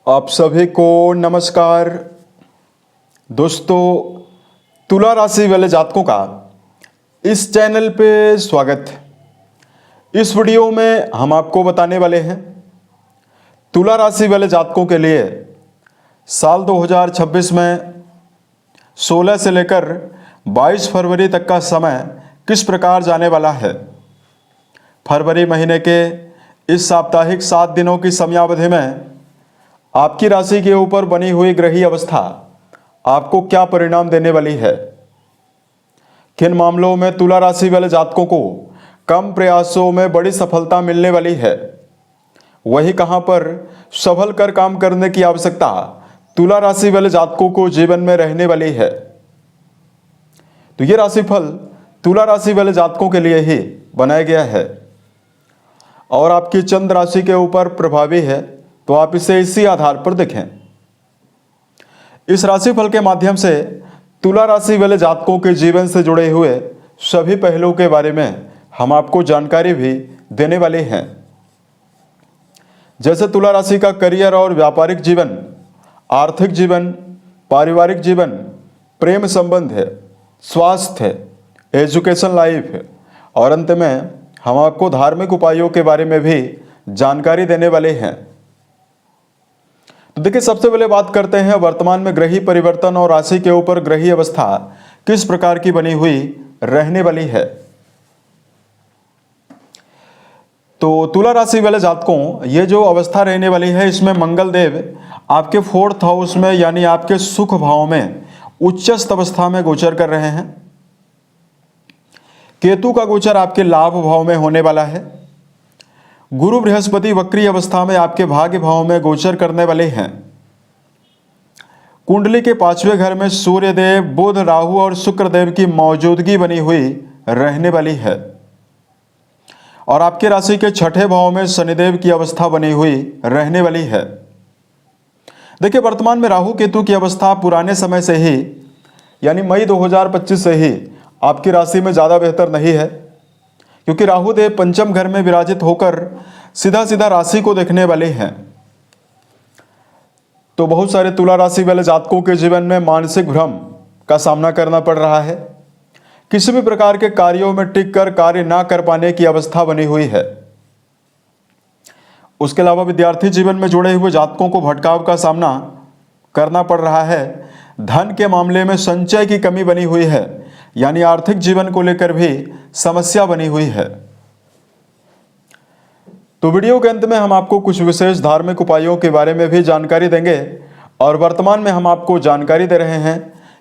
आप सभी को नमस्कार। दोस्तों, तुला राशि वाले जातकों का इस चैनल पे स्वागत है। इस वीडियो में हम आपको बताने वाले हैं तुला राशि वाले जातकों के लिए साल 2026 में 16 से लेकर 22 फरवरी तक का समय किस प्रकार जाने वाला है। फरवरी महीने के इस साप्ताहिक 7 दिनों की समयावधि में आपकी राशि के ऊपर बनी हुई ग्रही अवस्था आपको क्या परिणाम देने वाली है। किन मामलों में तुला राशि वाले जातकों को कम प्रयासों में बड़ी सफलता मिलने वाली है, वही कहां पर सफल कर काम करने की आवश्यकता तुला राशि वाले जातकों को जीवन में रहने वाली है। तो ये राशिफल तुला राशि वाले जातकों के लिए ही बनाया गया है और आपकी चंद्र राशि के ऊपर प्रभावी है, तो आप इसे इसी आधार पर देखें। इस राशिफल के माध्यम से तुला राशि वाले जातकों के जीवन से जुड़े हुए सभी पहलुओं के बारे में हम आपको जानकारी भी देने वाले हैं। जैसे तुला राशि का करियर और व्यापारिक जीवन, आर्थिक जीवन, पारिवारिक जीवन, प्रेम संबंध है, स्वास्थ्य है, एजुकेशन लाइफ है और अंत में हम आपको धार्मिक उपायों के बारे में भी जानकारी देने वाले हैं। तो देखिए, सबसे पहले बात करते हैं वर्तमान में ग्रही परिवर्तन और राशि के ऊपर ग्रही अवस्था किस प्रकार की बनी हुई रहने वाली है। तो तुला राशि वाले जातकों, ये जो अवस्था रहने वाली है इसमें मंगल देव आपके 4th हाउस में यानी आपके सुख भाव में उच्चस्थ अवस्था में गोचर कर रहे हैं। केतु का गोचर आपके लाभ भाव में होने वाला है। गुरु बृहस्पति वक्री अवस्था में आपके भाग्य भाव में गोचर करने वाले हैं। कुंडली के 5वें घर में सूर्य देव, बुध, राहु और शुक्र देव की मौजूदगी बनी हुई रहने वाली है और आपके राशि के 6ठे भाव में शनिदेव की अवस्था बनी हुई रहने वाली है। देखिए, वर्तमान में राहु केतु की अवस्था पुराने समय से ही यानी मई 2025 से ही आपकी राशि में ज़्यादा बेहतर नहीं है, क्योंकि राहु देव पंचम घर में विराजित होकर सीधा सीधा राशि को देखने वाले हैं। तो बहुत सारे तुला राशि वाले जातकों के जीवन में मानसिक भ्रम का सामना करना पड़ रहा है। किसी भी प्रकार के कार्यों में टिक कर कार्य ना कर पाने की अवस्था बनी हुई है। उसके अलावा विद्यार्थी जीवन में जुड़े हुए जातकों को भटकाव का सामना करना पड़ रहा है। धन के मामले में संचय की कमी बनी हुई है, यानी आर्थिक जीवन को लेकर भी समस्या बनी हुई है। तो वीडियो के अंत में हम आपको कुछ विशेष धार्मिक उपायों के बारे में भी जानकारी देंगे और वर्तमान में हम आपको जानकारी दे रहे हैं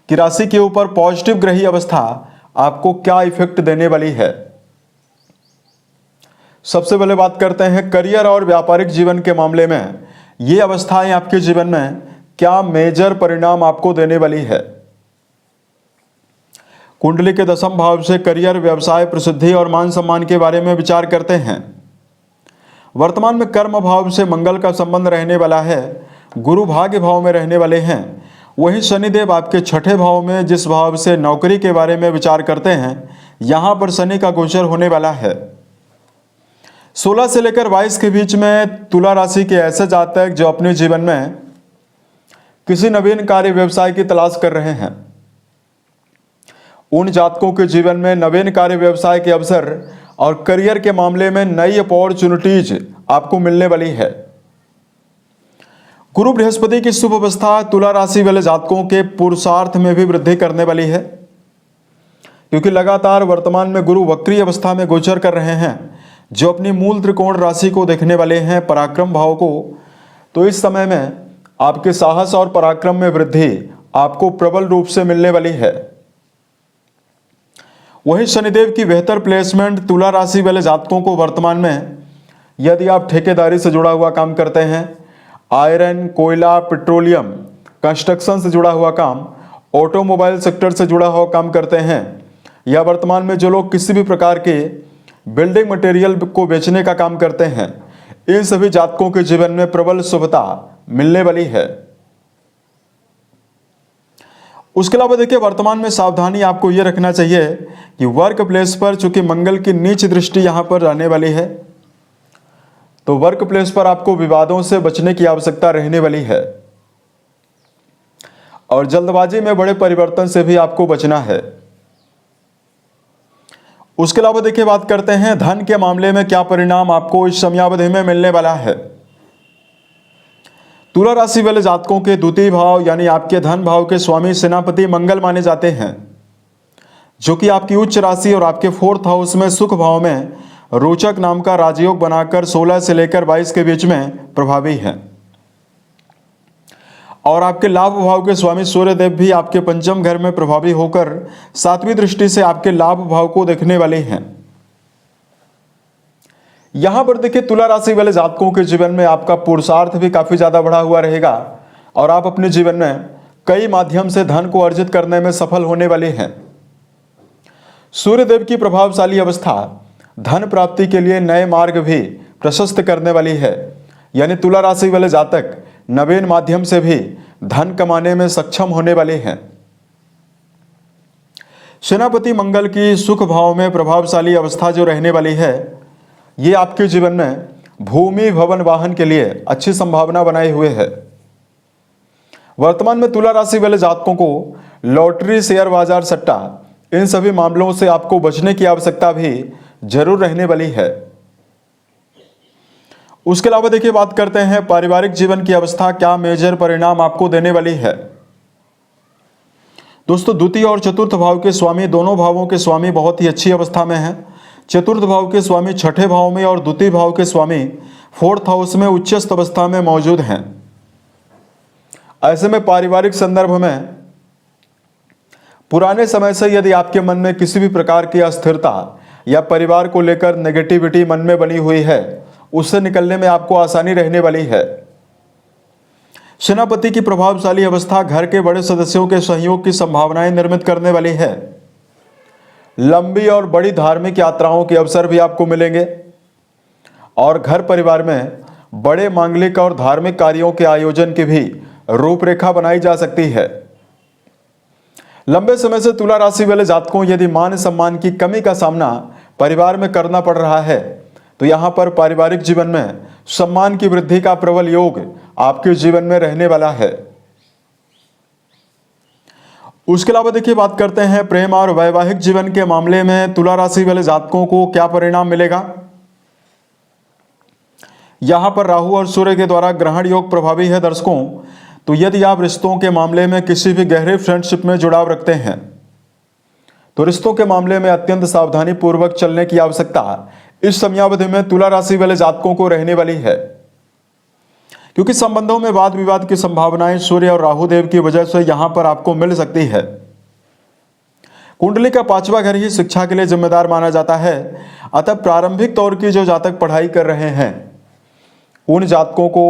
कि राशि के ऊपर पॉजिटिव ग्रही अवस्था आपको क्या इफेक्ट देने वाली है। सबसे पहले बात करते हैं करियर और व्यापारिक जीवन के मामले में ये अवस्थाएं आपके जीवन में क्या मेजर परिणाम आपको देने वाली है। कुंडली के 10वें भाव से करियर, व्यवसाय, प्रसिद्धि और मान सम्मान के बारे में विचार करते हैं। वर्तमान में कर्म भाव से मंगल का संबंध रहने वाला है। गुरु भाग्य भाव में रहने वाले हैं। वही शनिदेव आपके 6ठे भाव में जिस भाव से नौकरी के बारे में विचार करते हैं, यहां पर शनि का गोचर होने वाला है। 16 से लेकर 22 के बीच में तुला राशि के ऐसे जातक जो अपने जीवन में किसी नवीन कार्य व्यवसाय की तलाश कर रहे हैं, उन जातकों के जीवन में नवीन कार्य व्यवसाय के अवसर और करियर के मामले में नई अपॉर्चुनिटीज आपको मिलने वाली है। गुरु बृहस्पति की शुभ अवस्था तुला राशि वाले जातकों के पुरुषार्थ में भी वृद्धि करने वाली है, क्योंकि लगातार वर्तमान में गुरु वक्री अवस्था में गोचर कर रहे हैं जो अपनी मूल त्रिकोण राशि को देखने वाले हैं, पराक्रम भाव को। तो इस समय में आपके साहस और पराक्रम में वृद्धि आपको प्रबल रूप से मिलने वाली है। वही शनिदेव की बेहतर प्लेसमेंट तुला राशि वाले जातकों को वर्तमान में, यदि आप ठेकेदारी से जुड़ा हुआ काम करते हैं, आयरन, कोयला, पेट्रोलियम, कंस्ट्रक्शन से जुड़ा हुआ काम, ऑटोमोबाइल सेक्टर से जुड़ा हुआ काम करते हैं, या वर्तमान में जो लोग किसी भी प्रकार के बिल्डिंग मटेरियल को बेचने का काम करते हैं, इन सभी जातकों के जीवन में प्रबल शुभता मिलने वाली है। उसके अलावा देखिए, वर्तमान में सावधानी आपको यह रखना चाहिए कि वर्क प्लेस पर चूंकि मंगल की नीच दृष्टि यहां पर रहने वाली है, तो वर्क प्लेस पर आपको विवादों से बचने की आवश्यकता रहने वाली है और जल्दबाजी में बड़े परिवर्तन से भी आपको बचना है। उसके अलावा देखिए बात करते हैं धन के मामले में क्या परिणाम आपको इस समयावधि में मिलने वाला है। तुला राशि वाले जातकों के द्वितीय भाव यानी आपके धन भाव के स्वामी सेनापति मंगल माने जाते हैं, जो कि आपकी उच्च राशि और आपके 4th हाउस में सुख भाव में रोचक नाम का राजयोग बनाकर 16 से लेकर 22 के बीच में प्रभावी है। और आपके लाभ भाव के स्वामी सूर्यदेव भी आपके पंचम घर में प्रभावी होकर 7वीं दृष्टि से आपके लाभ भाव को देखने वाले हैं। यहां पर देखिए तुला राशि वाले जातकों के जीवन में आपका पुरुषार्थ भी काफी ज्यादा बढ़ा हुआ रहेगा और आप अपने जीवन में कई माध्यम से धन को अर्जित करने में सफल होने वाले हैं। सूर्यदेव की प्रभावशाली अवस्था धन प्राप्ति के लिए नए मार्ग भी प्रशस्त करने वाली है, यानी तुला राशि वाले जातक नवीन माध्यम से भी धन कमाने में सक्षम होने वाले हैं। सेनापति मंगल की सुख भाव में प्रभावशाली अवस्था जो रहने वाली है, ये आपके जीवन में भूमि भवन वाहन के लिए अच्छी संभावना बनाए हुए है। वर्तमान में तुला राशि वाले जातकों को लॉटरी, शेयर बाजार, सट्टा इन सभी मामलों से आपको बचने की आवश्यकता भी जरूर रहने वाली है। उसके अलावा देखिए बात करते हैं पारिवारिक जीवन की अवस्था क्या मेजर परिणाम आपको देने वाली है। दोस्तों द्वितीय और चतुर्थ भाव के स्वामी, दोनों भावों के स्वामी बहुत ही अच्छी अवस्था में हैं। चतुर्थ भाव के स्वामी 6ठे भाव में और द्वितीय भाव के स्वामी 4th हाउस में उच्चस्थ अवस्था में मौजूद हैं। ऐसे में पारिवारिक संदर्भ में पुराने समय से यदि आपके मन में किसी भी प्रकार की अस्थिरता या परिवार को लेकर नेगेटिविटी मन में बनी हुई है, उससे निकलने में आपको आसानी रहने वाली है। सेनापति की प्रभावशाली अवस्था घर के बड़े सदस्यों के सहयोग की संभावनाएं निर्मित करने वाली है। लंबी और बड़ी धार्मिक यात्राओं के अवसर भी आपको मिलेंगे और घर परिवार में बड़े मांगलिक और धार्मिक कार्यों के आयोजन की भी रूपरेखा बनाई जा सकती है। लंबे समय से तुला राशि वाले जातकों यदि मान सम्मान की कमी का सामना परिवार में करना पड़ रहा है, तो यहां पर पारिवारिक जीवन में सम्मान की वृद्धि का प्रबल योग आपके जीवन में रहने वाला है। उसके अलावा देखिए बात करते हैं प्रेम और वैवाहिक जीवन के मामले में तुला राशि वाले जातकों को क्या परिणाम मिलेगा। यहां पर राहु और सूर्य के द्वारा ग्रहण योग प्रभावी है दर्शकों। तो यदि आप रिश्तों के मामले में किसी भी गहरे फ्रेंडशिप में जुड़ाव रखते हैं, तो रिश्तों के मामले में अत्यंत सावधानी पूर्वक चलने की आवश्यकता इस समयावधि में तुला राशि वाले जातकों को रहने वाली है, क्योंकि संबंधों में वाद विवाद की संभावनाएं सूर्य और राहु देव की वजह से यहां पर आपको मिल सकती है। कुंडली का 5वां घर ही शिक्षा के लिए जिम्मेदार माना जाता है। अतः प्रारंभिक तौर की जो जातक पढ़ाई कर रहे हैं, उन जातकों को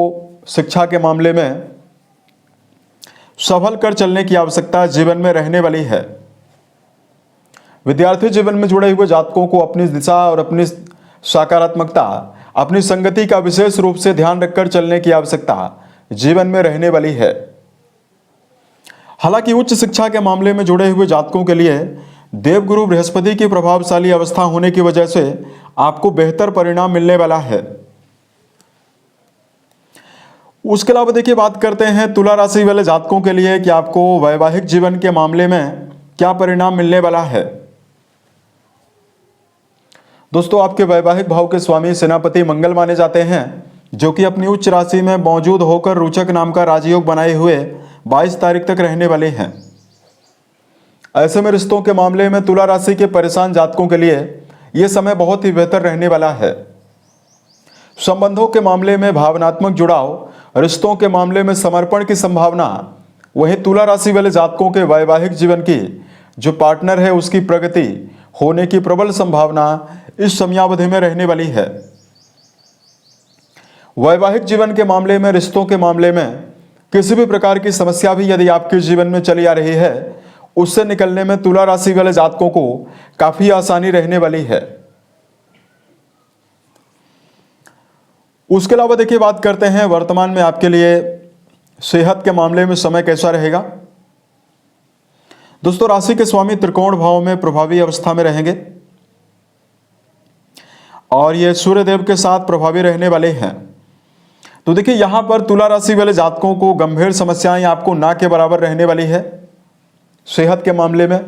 शिक्षा के मामले में संभल कर चलने की आवश्यकता जीवन में रहने वाली है। विद्यार्थी जीवन में जुड़े हुए जातकों को अपनी दिशा और अपनी सकारात्मकता, अपनी संगति का विशेष रूप से ध्यान रखकर चलने की आवश्यकता जीवन में रहने वाली है। हालांकि उच्च शिक्षा के मामले में जुड़े हुए जातकों के लिए देवगुरु बृहस्पति की प्रभावशाली अवस्था होने की वजह से आपको बेहतर परिणाम मिलने वाला है। उसके अलावा देखिए बात करते हैं तुला राशि वाले जातकों के लिए कि आपको वैवाहिक जीवन के मामले में क्या परिणाम मिलने वाला है। दोस्तों आपके वैवाहिक भाव के स्वामी सेनापति मंगल माने जाते हैं, जो कि अपनी उच्च राशि में मौजूद होकर रोचक नाम का राजयोग बनाए हुए 22 तारीख तक रहने वाले हैं। ऐसे में रिश्तों के मामले में तुला राशि के परेशान जातकों के लिए यह समय बहुत ही बेहतर रहने वाला है। संबंधों के मामले में भावनात्मक जुड़ाव, रिश्तों के मामले में समर्पण की संभावना, वहीं तुला राशि वाले जातकों के वैवाहिक जीवन की जो पार्टनर है उसकी प्रगति होने की प्रबल संभावना इस समयावधि में रहने वाली है। वैवाहिक जीवन के मामले में, रिश्तों के मामले में किसी भी प्रकार की समस्या भी यदि आपके जीवन में चली आ रही है, उससे निकलने में तुला राशि वाले जातकों को काफी आसानी रहने वाली है। उसके अलावा देखिए बात करते हैं वर्तमान में आपके लिए सेहत के मामले में समय कैसा रहेगा। दोस्तों राशि के स्वामी त्रिकोण भाव में प्रभावी अवस्था में रहेंगे। और ये सूर्यदेव के साथ प्रभावी रहने वाले हैं। तो देखिए यहां पर तुला राशि वाले जातकों को गंभीर समस्याएं आपको ना के बराबर रहने वाली है सेहत के मामले में।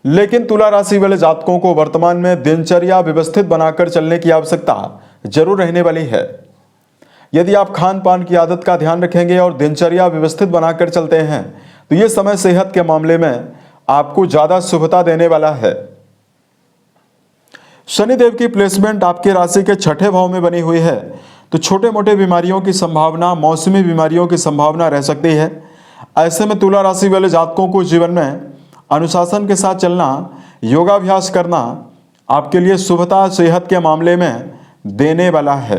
लेकिन तुला राशि वाले जातकों को वर्तमान में दिनचर्या व्यवस्थित बनाकर चलने की आवश्यकता जरूर रहने वाली है। यदि आप खान पान की आदत का ध्यान रखेंगे और दिनचर्या व्यवस्थित बनाकर चलते हैं तो यह समय सेहत के मामले में आपको ज्यादा शुभता देने वाला है। शनिदेव की प्लेसमेंट आपके राशि के छठे भाव में बनी हुई है, तो छोटे मोटे बीमारियों की संभावना, मौसमी बीमारियों की संभावना रह सकती है। ऐसे में तुला राशि वाले जातकों को जीवन में अनुशासन के साथ चलना, योगाभ्यास करना आपके लिए शुभता सेहत के मामले में देने वाला है।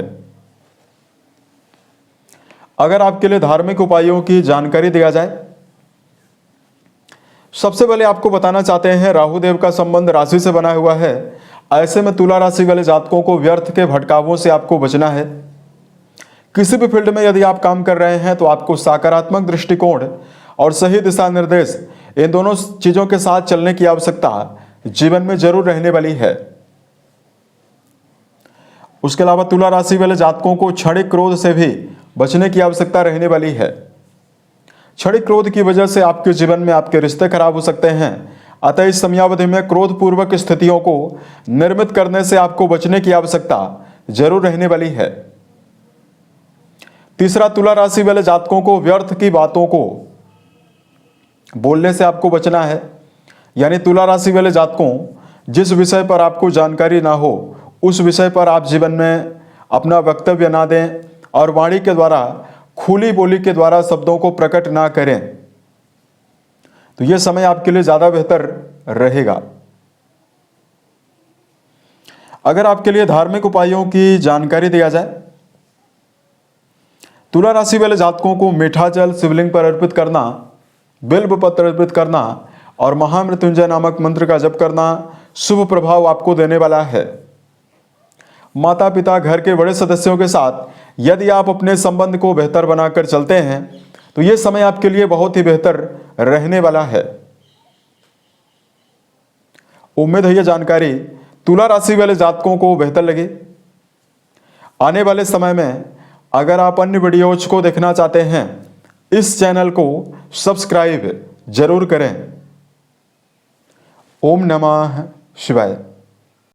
अगर आपके लिए धार्मिक उपायों की जानकारी दिया जाए, सबसे पहले आपको बताना चाहते हैं राहु देव का संबंध राशि से बना हुआ है। ऐसे में तुला राशि वाले जातकों को व्यर्थ के भटकावों से आपको बचना है। किसी भी फील्ड में यदि आप काम कर रहे हैं तो आपको सकारात्मक दृष्टिकोण और सही दिशा निर्देश, इन दोनों चीजों के साथ चलने की आवश्यकता जीवन में जरूर रहने वाली है। उसके अलावा तुला राशि वाले जातकों को क्षणिक क्रोध से भी बचने की आवश्यकता रहने वाली है। क्षणिक क्रोध की वजह से आपके जीवन में आपके रिश्ते खराब हो सकते हैं। अतः इस समयावधि में क्रोधपूर्वक स्थितियों को निर्मित करने से आपको बचने की आवश्यकता जरूर रहने वाली है। तीसरा, तुला राशि वाले जातकों को व्यर्थ की बातों को बोलने से आपको बचना है। यानी तुला राशि वाले जातकों, जिस विषय पर आपको जानकारी ना हो उस विषय पर आप जीवन में अपना वक्तव्य ना दें और वाणी के द्वारा, खुली बोली के द्वारा शब्दों को प्रकट ना करें, तो यह समय आपके लिए ज्यादा बेहतर रहेगा। अगर आपके लिए धार्मिक उपायों की जानकारी दिया जाए, तुला राशि वाले जातकों को मीठा जल शिवलिंग पर अर्पित करना, बिल्व पत्र अर्पित करना और महामृत्युंजय नामक मंत्र का जप करना शुभ प्रभाव आपको देने वाला है। माता पिता, घर के बड़े सदस्यों के साथ यदि आप अपने संबंध को बेहतर बनाकर चलते हैं तो यह समय आपके लिए बहुत ही बेहतर रहने वाला है। उम्मीद है यह जानकारी तुला राशि वाले जातकों को बेहतर लगे। आने वाले समय में अगर आप अन्य वीडियोज को देखना चाहते हैं, इस चैनल को सब्सक्राइब जरूर करें। ओम नमः शिवाय।